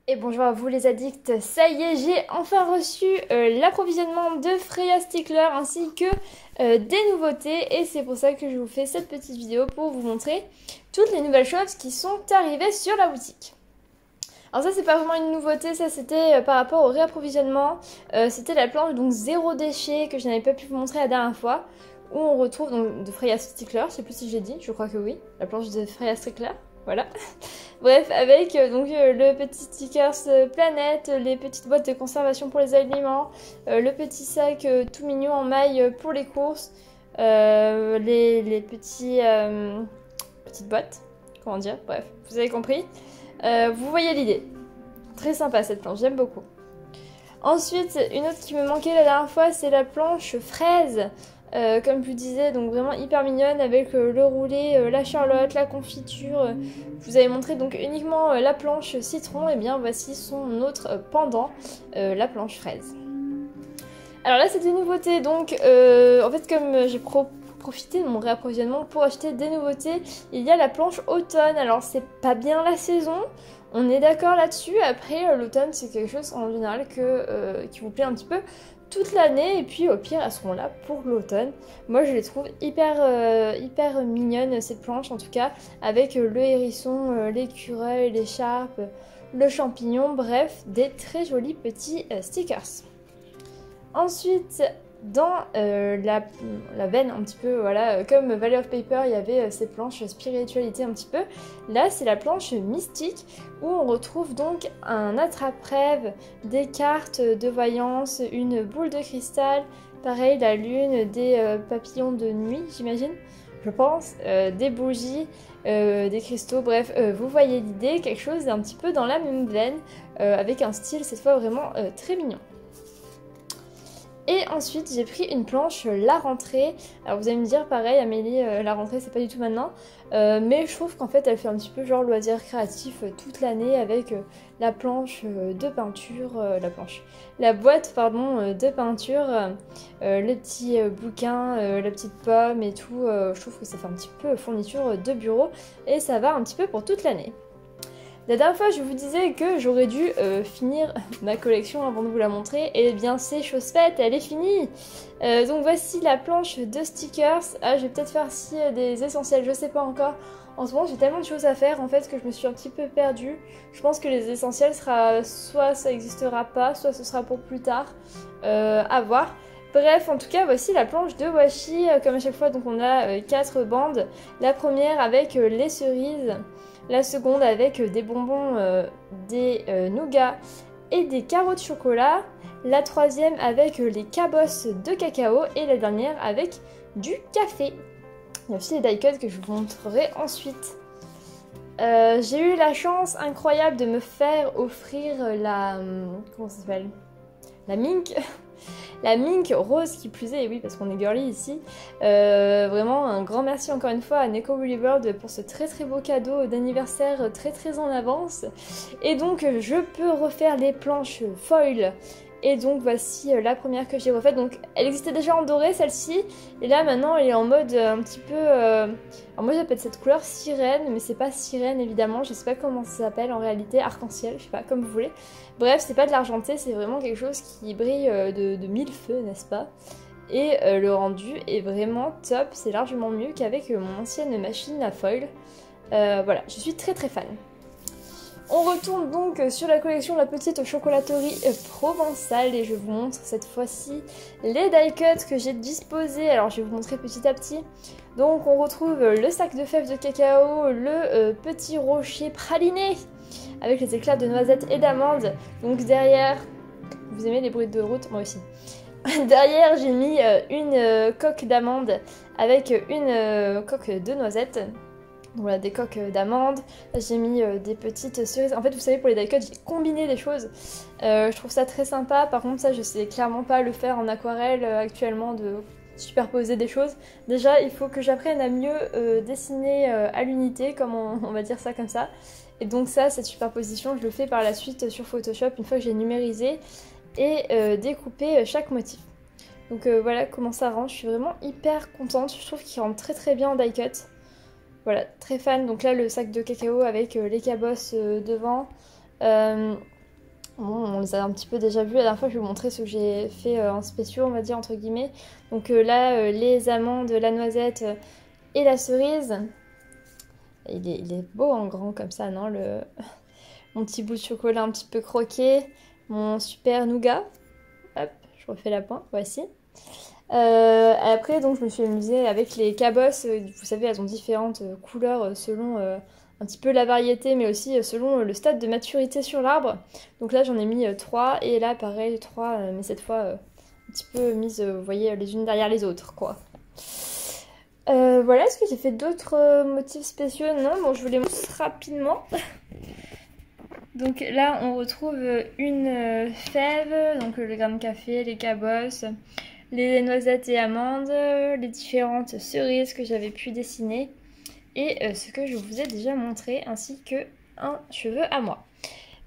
Et bonjour à vous les addicts, ça y est, j'ai enfin reçu l'approvisionnement de Freya Stickler ainsi que des nouveautés et c'est pour ça que je vous fais cette petite vidéo pour vous montrer toutes les nouvelles choses qui sont arrivées sur la boutique. Alors ça c'est pas vraiment une nouveauté, ça c'était par rapport au réapprovisionnement, c'était la planche donc zéro déchet que je n'avais pas pu vous montrer la dernière fois où on retrouve donc de Freya Stickler, je sais plus si j'ai dit, je crois que oui, la planche de Freya Stickler, voilà. Bref, avec le petit stickers planète, les petites boîtes de conservation pour les aliments, le petit sac tout mignon en maille pour les courses, les petites boîtes, comment dire, bref, vous avez compris. Vous voyez l'idée. Très sympa cette planche, j'aime beaucoup. Ensuite, une autre qui me manquait la dernière fois, c'est la planche fraise. Comme je vous disais, donc vraiment hyper mignonne avec le roulé, la charlotte, la confiture. Je vous avais montré donc uniquement la planche citron, et bien voici son autre pendant, la planche fraise. Alors là c'est une nouveauté, donc en fait comme j'ai profité de mon réapprovisionnement pour acheter des nouveautés, il y a la planche automne. Alors c'est pas bien la saison, on est d'accord là-dessus. Après l'automne c'est quelque chose en général qui vous plaît un petit peu toute l'année et puis au pire elles seront là pour l'automne. Moi je les trouve hyper mignonnes cette planche en tout cas, avec le hérisson, l'écureuil, l'écharpe, le champignon, bref des très jolis petits stickers. Ensuite, dans la veine un petit peu, voilà, comme Valley of Paper, il y avait ces planches spiritualité un petit peu. Là, c'est la planche mystique où on retrouve donc un attrape-rêve, des cartes de voyance, une boule de cristal, pareil, la lune, des papillons de nuit, j'imagine, je pense, des bougies, des cristaux, bref, vous voyez l'idée, quelque chose d'un petit peu dans la même veine, avec un style cette fois vraiment très mignon. Et ensuite j'ai pris une planche la rentrée. Alors vous allez me dire pareil Amélie, la rentrée c'est pas du tout maintenant, mais je trouve qu'en fait elle fait un petit peu genre loisir créatif toute l'année avec la planche de peinture, la boîte pardon de peinture, les petits bouquins, la petite pomme et tout. Je trouve que ça fait un petit peu fourniture de bureau et ça va un petit peu pour toute l'année. La dernière fois, je vous disais que j'aurais dû finir ma collection avant de vous la montrer. Et bien, c'est chose faite, elle est finie. Donc voici la planche de stickers. Ah, je vais peut-être faire aussi des essentiels, je sais pas encore. En ce moment, j'ai tellement de choses à faire en fait que je me suis un petit peu perdue. Je pense que les essentiels soit ça n'existera pas, soit ce sera pour plus tard. À voir. Bref, en tout cas, voici la planche de washi. Comme à chaque fois, donc on a 4 bandes. La première avec les cerises. La seconde avec des bonbons, des nougats et des carreaux de chocolat. La troisième avec les cabosses de cacao. Et la dernière avec du café. Il y a aussi les die cuts que je vous montrerai ensuite. J'ai eu la chance incroyable de me faire offrir la... comment ça s'appelle? La mink. La mink rose qui plus est, et oui parce qu'on est girly ici. Vraiment un grand merci encore une fois à Neko Bird pour ce très beau cadeau d'anniversaire très en avance. Et donc je peux refaire les planches foil. Et donc voici la première que j'ai refaite. Donc elle existait déjà en doré celle-ci. Et là maintenant elle est en mode un petit peu... Alors moi j'appelle cette couleur sirène. Mais c'est pas sirène évidemment. Je sais pas comment ça s'appelle en réalité. Arc-en-ciel, je sais pas, comme vous voulez. Bref, c'est pas de l'argenté. C'est vraiment quelque chose qui brille de mille feux, n'est-ce pas? Et le rendu est vraiment top. C'est largement mieux qu'avec mon ancienne machine à foil. Voilà, je suis très fan. On retourne donc sur la collection de la petite chocolaterie provençale et je vous montre cette fois-ci les die cuts que j'ai disposés. Alors je vais vous montrer petit à petit. Donc on retrouve le sac de fèves de cacao, le petit rocher praliné avec les éclats de noisettes et d'amandes. Donc derrière, vous aimez les bruits de route? Moi aussi. Derrière j'ai mis une coque d'amande avec une coque de noisettes. Donc voilà, des coques d'amandes. J'ai mis des petites cerises. En fait, vous savez, pour les die cuts, j'ai combiné des choses. Je trouve ça très sympa. Par contre, ça, je sais clairement pas le faire en aquarelle actuellement, de superposer des choses. Déjà, il faut que j'apprenne à mieux dessiner à l'unité, comme on va dire ça comme ça. Et donc ça, cette superposition, je le fais par la suite sur Photoshop, une fois que j'ai numérisé et découpé chaque motif. Donc voilà comment ça rend. Je suis vraiment hyper contente. Je trouve qu'il rentre très bien en die cut. Voilà, très fan. Donc là, le sac de cacao avec les cabosses devant. Bon, on les a un petit peu déjà vus. La dernière fois, je vais vous montrer ce que j'ai fait en spéciaux, on va dire, entre guillemets. Donc là, les amandes, la noisette et la cerise. Il est beau en grand comme ça, non mon petit bout de chocolat un petit peu croqué. Mon super nougat. Hop, je refais la pointe, voici. Après, donc, je me suis amusée avec les cabosses. Vous savez, elles ont différentes couleurs selon un petit peu la variété, mais aussi selon le stade de maturité sur l'arbre. Donc là, j'en ai mis 3, et là, pareil, 3, mais cette fois, un petit peu mises, vous voyez, les unes derrière les autres, quoi. Voilà, est-ce que j'ai fait d'autres motifs spéciaux? Non, bon, je vous les montre rapidement. Donc là, on retrouve une fève, donc le grain de café, les cabosses, les noisettes et amandes, les différentes cerises que j'avais pu dessiner et ce que je vous ai déjà montré, ainsi que un cheveu à moi.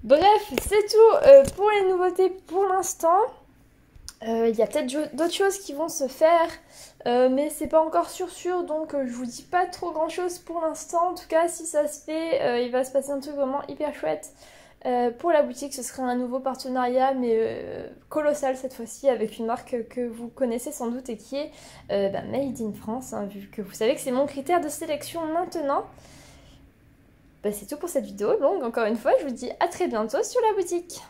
Bref, c'est tout pour les nouveautés pour l'instant. Il y a peut-être d'autres choses qui vont se faire, mais c'est pas encore sûr, donc je vous dis pas trop grand chose pour l'instant. En tout cas, si ça se fait, il va se passer un truc vraiment hyper chouette. Pour la boutique, ce serait un nouveau partenariat, mais colossal cette fois-ci, avec une marque que vous connaissez sans doute et qui est Made in France, hein, vu que vous savez que c'est mon critère de sélection maintenant. C'est tout pour cette vidéo, donc encore une fois, je vous dis à très bientôt sur la boutique.